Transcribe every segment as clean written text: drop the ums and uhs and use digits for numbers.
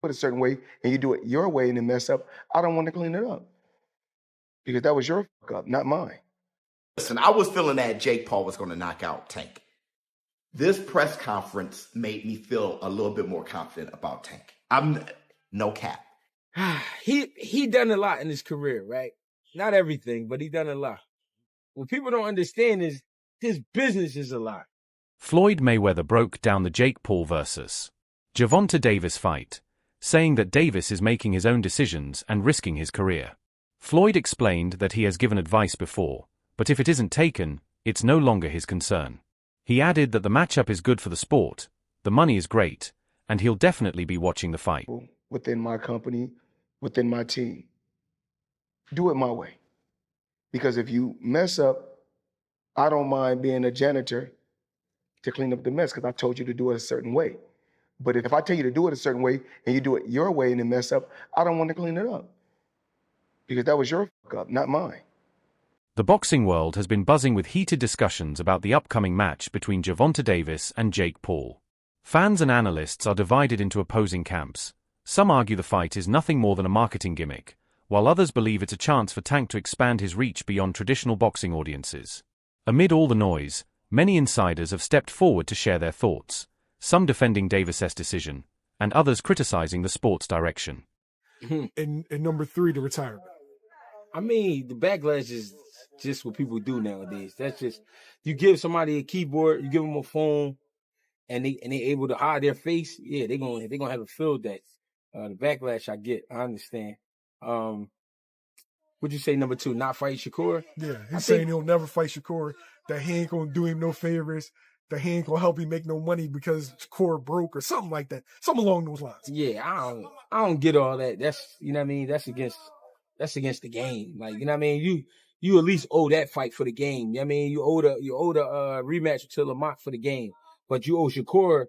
it a certain way and you do it your way and then mess up, I don't want to clean it up because that was your fuck up, not mine. Listen, I was feeling that Jake Paul was going to knock out Tank. This press conference made me feel a little bit more confident about Tank. I'm no cap. He done a lot in his career, right? Not everything, but he done a lot. What people don't understand is his business is a lot. Floyd Mayweather broke down the Jake Paul versus Gervonta Davis fight, saying that Davis is making his own decisions and risking his career. Floyd explained that he has given advice before, but if it isn't taken, it's no longer his concern. He added that the matchup is good for the sport, the money is great, and he'll definitely be watching the fight. Within my company, within my team, do it my way. Because if you mess up, I don't mind being a janitor to clean up the mess because I told you to do it a certain way. But if I tell you to do it a certain way and you do it your way and then mess up, I don't want to clean it up because that was your fuck up, not mine. The boxing world has been buzzing with heated discussions about the upcoming match between Gervonta Davis and Jake Paul. Fans and analysts are divided into opposing camps. Some argue the fight is nothing more than a marketing gimmick, while others believe it's a chance for Tank to expand his reach beyond traditional boxing audiences. Amid all the noise, many insiders have stepped forward to share their thoughts, some defending Davis' decision, and others criticizing the sport's direction. And number 3, the retirement. I mean, the backlash is just what people do nowadays. That's just, you give somebody a keyboard, you give them a phone, and they able to hide their face. Yeah, they're gonna have a field day. The backlash I get, I understand. Would you say number 2, not fight Shakur? Yeah, he's saying he'll never fight Shakur, that he ain't gonna do him no favors, that he ain't gonna help him make no money because Shakur broke or something like that. Something along those lines. Yeah, I don't get all that. That's, you know what I mean? That's against the game. Like, you know what I mean? You at least owe that fight for the game. You know what I mean? You owe the rematch to Lamont for the game. But you owe Shakur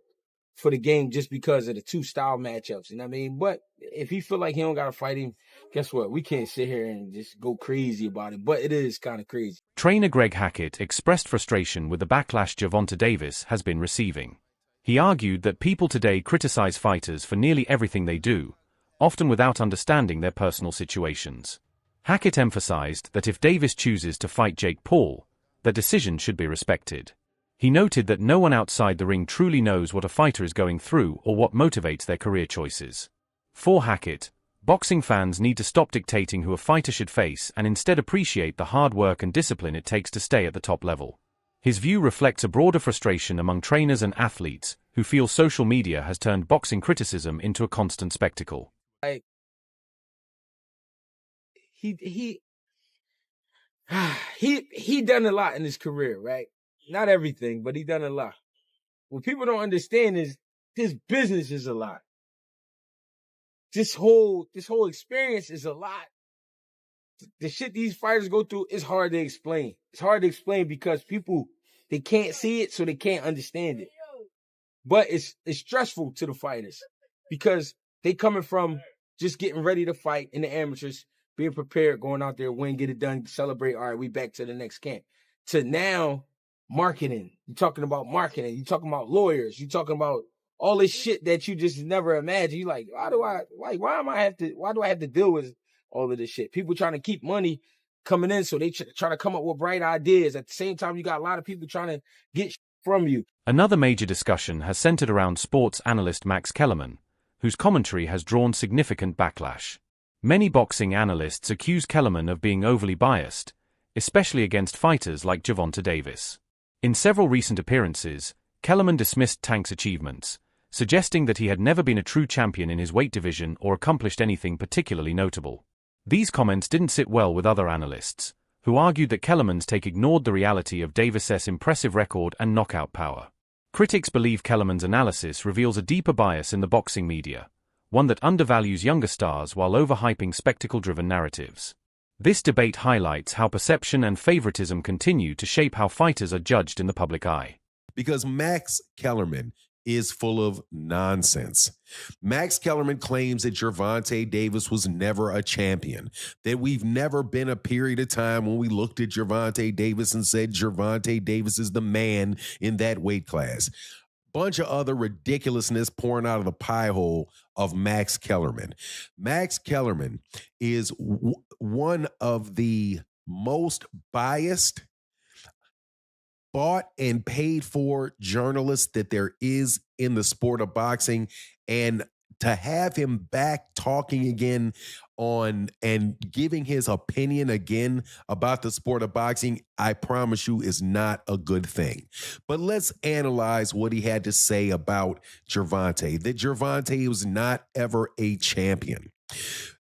for the game just because of the 2 style matchups. You know what I mean? But if he feel like he don't got to fight him, guess what? We can't sit here and just go crazy about it. But it is kind of crazy. Trainer Greg Hackett expressed frustration with the backlash Gervonta Davis has been receiving. He argued that people today criticize fighters for nearly everything they do, often without understanding their personal situations. Hackett emphasized that if Davis chooses to fight Jake Paul, the decision should be respected. He noted that no one outside the ring truly knows what a fighter is going through or what motivates their career choices. For Hackett, boxing fans need to stop dictating who a fighter should face and instead appreciate the hard work and discipline it takes to stay at the top level. His view reflects a broader frustration among trainers and athletes who feel social media has turned boxing criticism into a constant spectacle. Like, he done a lot in his career, right? Not everything, but he done a lot. What people don't understand is his business is a lot. This whole experience is a lot. The shit these fighters go through is hard to explain. It's hard to explain because people, they can't see it, so they can't understand it. But it's stressful to the fighters because they coming from just getting ready to fight in the amateurs, being prepared, going out there, win, get it done, celebrate. All right, we back to the next camp. To now, marketing. You're talking about marketing. You're talking about lawyers. You're talking about all this shit that you just never imagined. You're like, why do I have to deal with all of this shit? People trying to keep money coming in, so they try to come up with bright ideas. At the same time, you got a lot of people trying to get from you. Another major discussion has centered around sports analyst Max Kellerman, whose commentary has drawn significant backlash. Many boxing analysts accuse Kellerman of being overly biased, especially against fighters like Gervonta Davis. In several recent appearances, Kellerman dismissed Tank's achievements, suggesting that he had never been a true champion in his weight division or accomplished anything particularly notable. These comments didn't sit well with other analysts, who argued that Kellerman's take ignored the reality of Davis's impressive record and knockout power. Critics believe Kellerman's analysis reveals a deeper bias in the boxing media, one that undervalues younger stars while overhyping spectacle-driven narratives. This debate highlights how perception and favoritism continue to shape how fighters are judged in the public eye. Because Max Kellerman is full of nonsense. Max Kellerman claims that Gervonta Davis was never a champion, that we've never been a period of time when we looked at Gervonta Davis and said Gervonta Davis is the man in that weight class. bunch of other ridiculousness pouring out of the pie hole of Max Kellerman. Max Kellerman is one of the most biased, bought and paid for journalists that there is in the sport of boxing. And to have him back talking again on and giving his opinion again about the sport of boxing, I promise you, is not a good thing. But let's analyze what he had to say about Gervonta, that Gervonta was not ever a champion.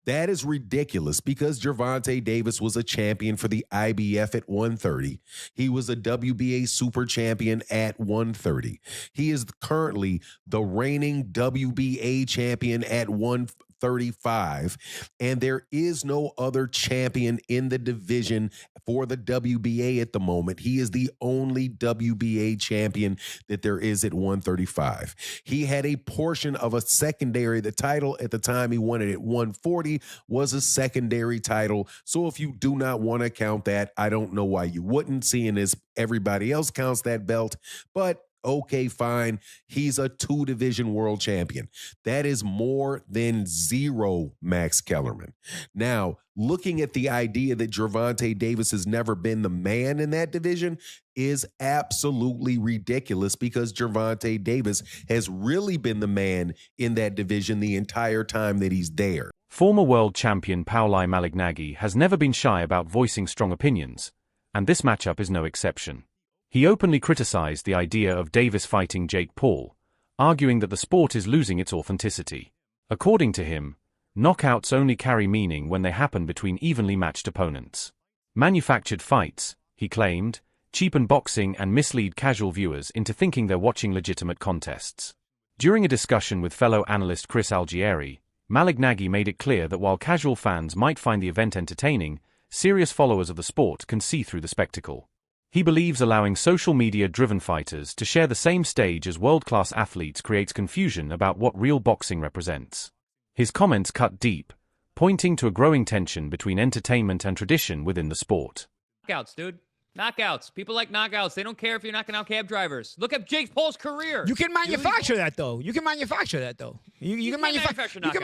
That is ridiculous because Gervonta Davis was a champion for the IBF at 130. He was a WBA super champion at 130. He is currently the reigning WBA champion at 135, and there is no other champion in the division for the WBA at the moment. He is the only WBA champion that there is at 135. He had a portion of a secondary. The title at the time he won it at 140 was a secondary title. So if you do not want to count that, I don't know why you wouldn't, seeing as everybody else counts that belt. But okay, fine. He's a 2-division world champion. That is more than zero, Max Kellerman. Now, looking at the idea that Gervonta Davis has never been the man in that division is absolutely ridiculous because Gervonta Davis has really been the man in that division the entire time that he's there. Former world champion Pauli Malignaggi has never been shy about voicing strong opinions, and this matchup is no exception. He openly criticized the idea of Davis fighting Jake Paul, arguing that the sport is losing its authenticity. According to him, knockouts only carry meaning when they happen between evenly matched opponents. Manufactured fights, he claimed, cheapen boxing and mislead casual viewers into thinking they're watching legitimate contests. During a discussion with fellow analyst Chris Algieri, Malignaggi made it clear that while casual fans might find the event entertaining, serious followers of the sport can see through the spectacle. He believes allowing social media-driven fighters to share the same stage as world-class athletes creates confusion about what real boxing represents. His comments cut deep, pointing to a growing tension between entertainment and tradition within the sport. Knockouts, dude. Knockouts. People like knockouts. They don't care if you're knocking out cab drivers. Look at Jake Paul's career. You can manufacture that, though. You can manufacture that, though. You can manufacture knockouts.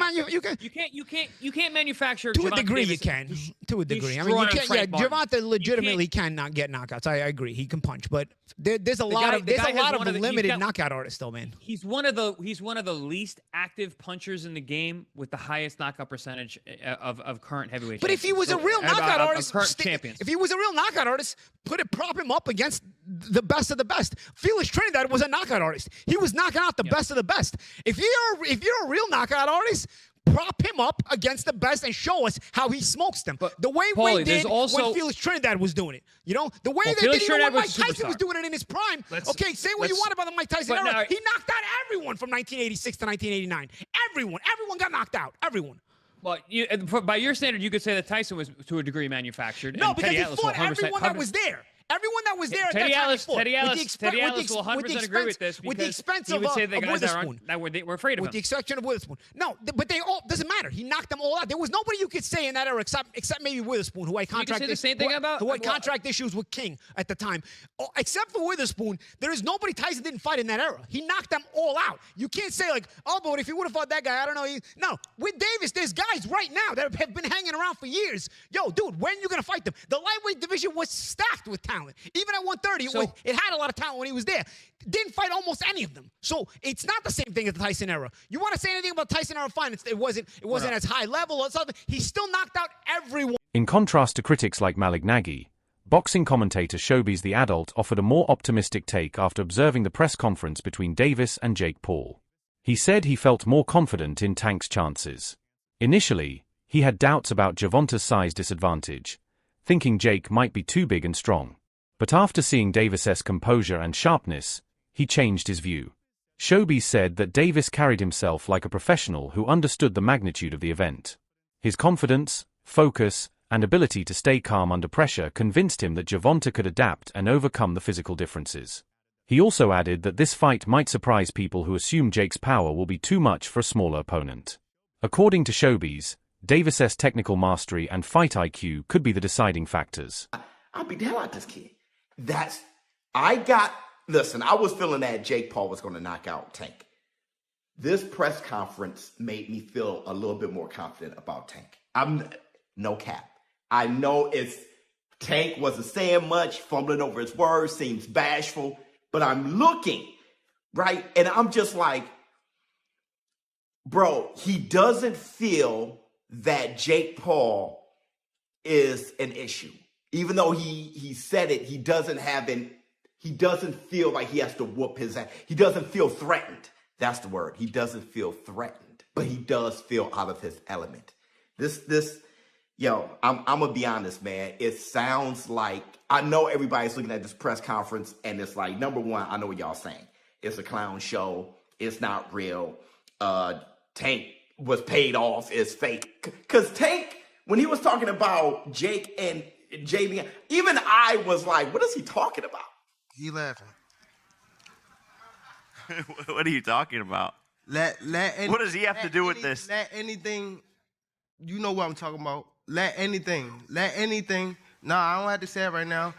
You can't manufacture. To a degree, you can. To a degree. I mean, you can't. Yeah, Gervonta legitimately cannot get knockouts. I agree. He can punch, but there's a lot of limited knockout artists, though, man. He's one of the least active punchers in the game with the highest knockout percentage of current heavyweight. But if he was a real knockout artist, if he was a real knockout artist, prop him up against the best of the best. Felix Trinidad was a knockout artist. He was knocking out the best of the best. If you're a real knockout artist, prop him up against the best and show us how he smokes them. But the way we did when Felix Trinidad was doing it. You know? The way they did when Mike Tyson was doing it in his prime. Say what you want about the Mike Tyson era. He knocked out everyone from 1986 to 1989. Everyone got knocked out. Everyone. Well, by your standard, you could say that Tyson was, to a degree, manufactured. No, because he fought everyone that was there. Everyone that was there at that time fought. Teddy Ellis will 100% agree with this. With the expense of Witherspoon. We're afraid of him. With the exception of Witherspoon. No, but they all, doesn't matter. He knocked them all out. There was nobody you could say in that era except maybe Witherspoon, who I contracted. You can say the same thing about? Who had contract issues with King at the time. Except for Witherspoon, there is nobody Tyson didn't fight in that era. He knocked them all out. You can't say like, oh, but if he would have fought that guy, I don't know. No, with Davis, there's guys right now that have been hanging around for years. Yo, dude, when are you going to fight them? The lightweight division was stacked with talent. Even at 130, it had a lot of talent when he was there. Didn't fight almost any of them. So it's not the same thing as the Tyson era. You want to say anything about Tyson era? Fine. It wasn't as high level or something. He still knocked out everyone. In contrast to critics like Malignaggi, boxing commentator Showbiz the Adult offered a more optimistic take after observing the press conference between Davis and Jake Paul. He said he felt more confident in Tank's chances. Initially, he had doubts about Gervonta's size disadvantage, thinking Jake might be too big and strong. But after seeing Davis's composure and sharpness, he changed his view. Showbiz said that Davis carried himself like a professional who understood the magnitude of the event. His confidence, focus, and ability to stay calm under pressure convinced him that Gervonta could adapt and overcome the physical differences. He also added that this fight might surprise people who assume Jake's power will be too much for a smaller opponent. According to Showbiz, Davis's technical mastery and fight IQ could be the deciding factors. I'll beat the hell out of this kid. I got Listen, I was feeling that Jake Paul was going to knock out Tank. This press conference made me feel a little bit more confident about Tank. I'm no cap. I know Tank wasn't saying much, fumbling over his words, seems bashful, but I'm looking, right? And I'm just like, bro, he doesn't feel that Jake Paul is an issue. Even though he said it, he doesn't feel like he has to whoop his ass. He doesn't feel threatened. That's the word. He doesn't feel threatened, but he does feel out of his element. I'm gonna be honest, man. It sounds like, I know everybody's looking at this press conference and it's like, number one, I know what y'all saying. It's a clown show. It's not real. Tank was paid off. It's fake. Because Tank, when he was talking about Jake and JB, even I was like, what is he talking about? He laughing. What are you talking about? What does he have to do with this? Let anything, you know what I'm talking about. Let anything. No, I don't have to say it right now.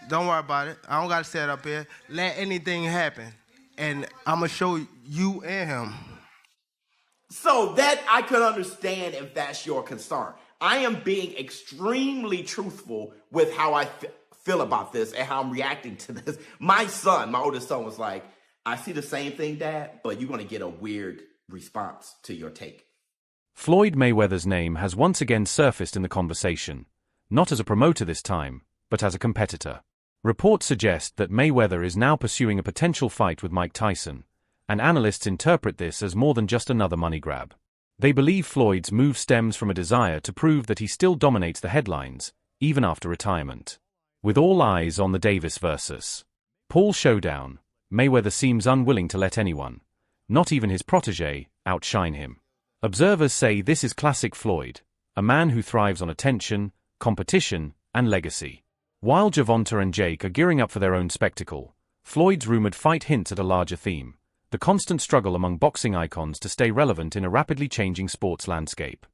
Don't worry about it. I don't got to say it up here. Let anything happen. And I'm going to show you and him. So that I could understand if that's your concern. I am being extremely truthful with how I feel about this and how I'm reacting to this. My oldest son was like, I see the same thing, Dad, but you're going to get a weird response to your take. Floyd Mayweather's name has once again surfaced in the conversation, not as a promoter this time, but as a competitor. Reports suggest that Mayweather is now pursuing a potential fight with Mike Tyson, and analysts interpret this as more than just another money grab. They believe Floyd's move stems from a desire to prove that he still dominates the headlines, even after retirement. With all eyes on the Davis versus Paul showdown, Mayweather seems unwilling to let anyone, not even his protege, outshine him. Observers say this is classic Floyd, a man who thrives on attention, competition, and legacy. While Gervonta and Jake are gearing up for their own spectacle, Floyd's rumored fight hints at a larger theme: the constant struggle among boxing icons to stay relevant in a rapidly changing sports landscape.